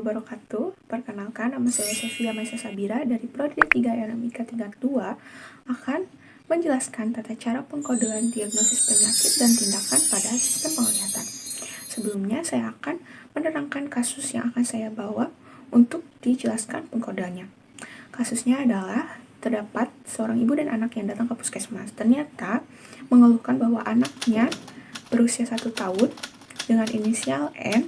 wabarakatuh. Perkenalkan, nama saya Sevia Maisa Sabira dari Prodi 3 LMIK tingkat 2 akan menjelaskan tata cara pengkodean diagnosis penyakit dan tindakan pada sistem penglihatan. Sebelumnya, saya akan menerangkan kasus yang akan saya bawa untuk dijelaskan pengkodeannya. Kasusnya adalah terdapat seorang ibu dan anak yang datang ke puskesmas. Ternyata mengeluhkan bahwa anaknya berusia 1 tahun dengan inisial N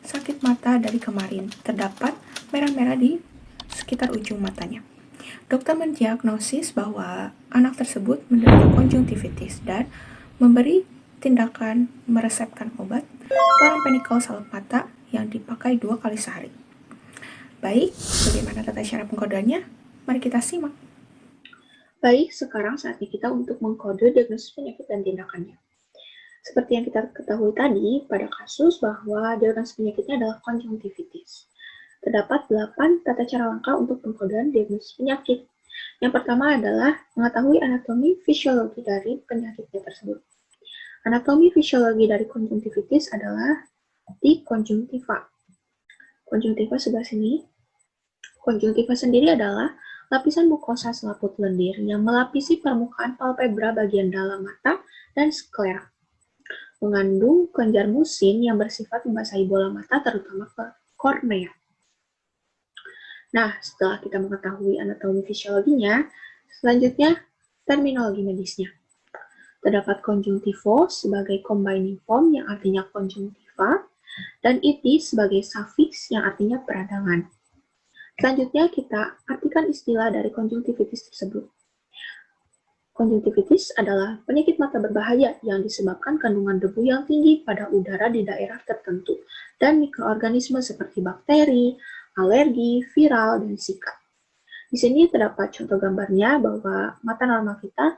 sakit mata dari kemarin, terdapat merah-merah di sekitar ujung matanya. Dokter mendiagnosis bahwa anak tersebut menderita konjungtivitis dan memberi tindakan meresepkan obat chloramphenicol salep mata yang dipakai 2 kali sehari. Baik, bagaimana tata cara pengkodeannya? Mari kita simak. Baik, sekarang saatnya kita untuk mengkode diagnosis penyakit dan tindakannya. Seperti yang kita ketahui tadi, pada kasus bahwa diagnosis penyakitnya adalah konjungtivitis. Terdapat 8 tata cara langkah untuk pengkodean diagnosis penyakit. Yang pertama adalah mengetahui anatomi fisiologi dari penyakitnya tersebut. Anatomi fisiologi dari konjungtivitis adalah di konjungtiva. Konjungtiva sebelah sini. Konjungtiva sendiri adalah lapisan mukosa selaput lendir yang melapisi permukaan palpebra bagian dalam mata dan sklera. Mengandung kelenjar musin yang bersifat membasahi bola mata terutama ke kornea. Nah, setelah kita mengetahui anatomi fisiologinya, selanjutnya terminologi medisnya. Terdapat konjungtivo sebagai combining form yang artinya konjungtiva, dan itis sebagai suffix yang artinya peradangan. Selanjutnya kita artikan istilah dari konjungtivitis tersebut. Konjungtivitis adalah penyakit mata berbahaya yang disebabkan kandungan debu yang tinggi pada udara di daerah tertentu dan mikroorganisme seperti bakteri, alergi, viral, dan zika. Di sini terdapat contoh gambarnya bahwa mata normal kita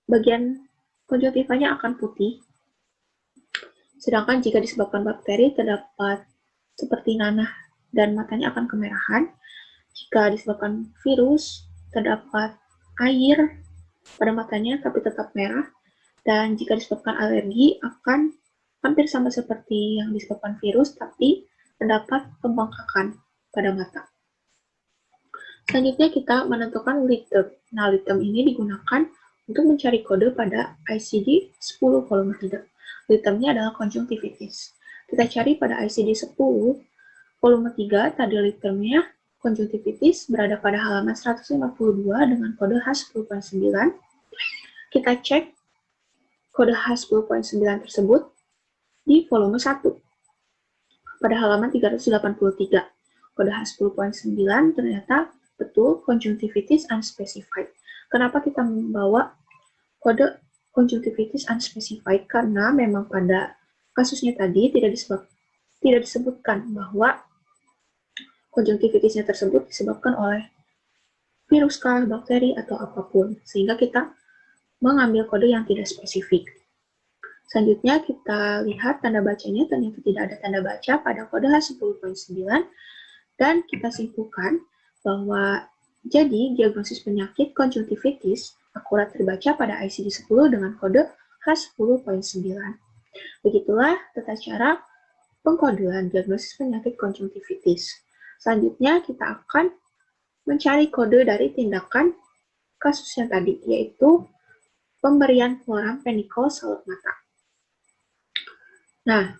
bagian konjungtivanya akan putih, sedangkan jika disebabkan bakteri terdapat seperti nanah dan matanya akan kemerahan. Jika disebabkan virus terdapat air pada matanya tapi tetap merah, dan jika disebabkan alergi akan hampir sama seperti yang disebabkan virus tapi terdapat pembengkakan pada mata. Selanjutnya kita menentukan lead term. Nah, lead term ini digunakan untuk mencari kode pada ICD 10 volume 3. Lead termnya adalah konjungtivitis. Kita cari pada ICD 10 volume 3, tadi lead termnya konjungtivitis berada pada halaman 152 dengan kode H10.9. Kita cek kode H10.9 tersebut di volume 1 pada halaman 383. Kode H10.9 ternyata betul konjungtivitis unspecified. Kenapa kita membawa kode konjungtivitis unspecified? Karena memang pada kasusnya tadi tidak disebutkan bahwa konjungtivitisnya tersebut disebabkan oleh virus, bakteri, atau apapun, sehingga kita mengambil kode yang tidak spesifik. Selanjutnya kita lihat tanda bacanya, ternyata tidak ada tanda baca pada kode H10.9, dan kita simpulkan bahwa jadi diagnosis penyakit konjungtivitis akurat terbaca pada ICD-10 dengan kode H10.9. Begitulah tata cara pengkodean diagnosis penyakit konjungtivitis. Selanjutnya kita akan mencari kode dari tindakan kasus yang tadi, yaitu pemberian chloramphenicol salep mata. Nah,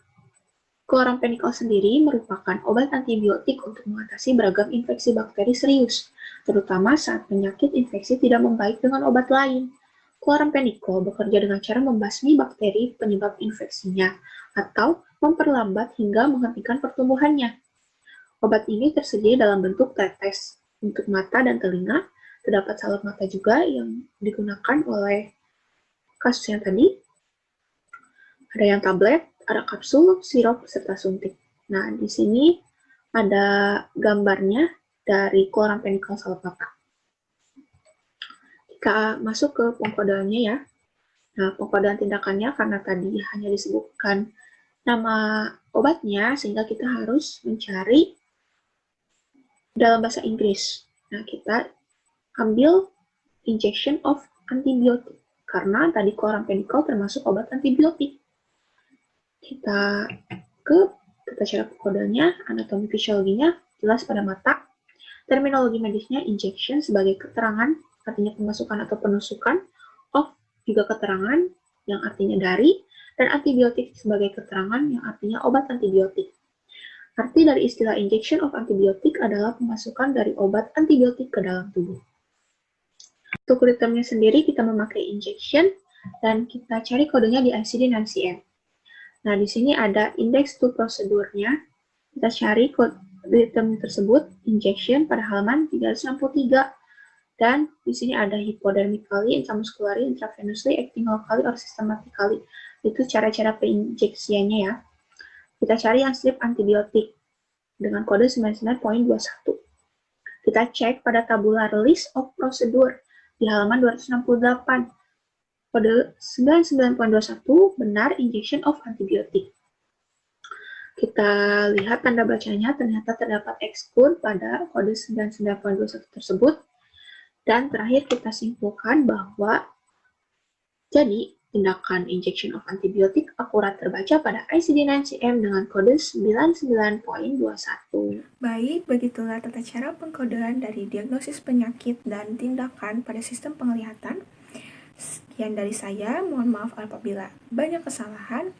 chloramphenicol sendiri merupakan obat antibiotik untuk mengatasi beragam infeksi bakteri serius, terutama saat penyakit infeksi tidak membaik dengan obat lain. Chloramphenicol bekerja dengan cara membasmi bakteri penyebab infeksinya atau memperlambat hingga menghentikan pertumbuhannya. Obat ini tersedia dalam bentuk tetes untuk mata dan telinga. Terdapat salep mata juga yang digunakan oleh kasus yang tadi. Ada yang tablet, ada kapsul, sirup, serta suntik. Nah, di sini ada gambarnya dari chloramphenicol salep mata. Kita masuk ke pengkodeannya ya. Nah, pengkodean tindakannya karena tadi hanya disebutkan nama obatnya, sehingga kita harus mencari dalam bahasa Inggris. Nah, kita ambil injection of antibiotic, karena tadi chloramphenicol termasuk obat antibiotik. Kita ke Tata cara kodenya, anatomi fisiologinya jelas pada mata. Terminologi medisnya injection sebagai keterangan, artinya pemasukan atau penusukan, of juga keterangan yang artinya dari, dan antibiotik sebagai keterangan yang artinya obat antibiotik. Arti dari istilah injection of antibiotik adalah pemasukan dari obat antibiotik ke dalam tubuh. Untuk ritmenya sendiri kita memakai injection dan kita cari kodenya di ICD dan CM. Nah, di sini ada indeks to prosedurnya. Kita cari ritme tersebut, injection pada halaman 363. Dan di sini ada hypodermically, intramuscularly, intravenously, acting locally, or systematically. Itu cara-cara penginjeksiannya ya. Kita cari yang strip antibiotik dengan kode 99.21. Kita cek pada tabular list of procedure di halaman 268. Kode 99.21 benar injection of antibiotik. Kita lihat tanda bacanya, ternyata terdapat exclude pada kode 99.21 tersebut. Dan terakhir kita simpulkan bahwa jadi tindakan injection of antibiotik akurat terbaca pada ICD-9-CM dengan kode 99.21. Baik, begitulah tata cara pengkodean dari diagnosis penyakit dan tindakan pada sistem penglihatan. Sekian dari saya, mohon maaf apabila banyak kesalahan.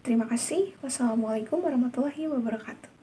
Terima kasih. Wassalamualaikum warahmatullahi wabarakatuh.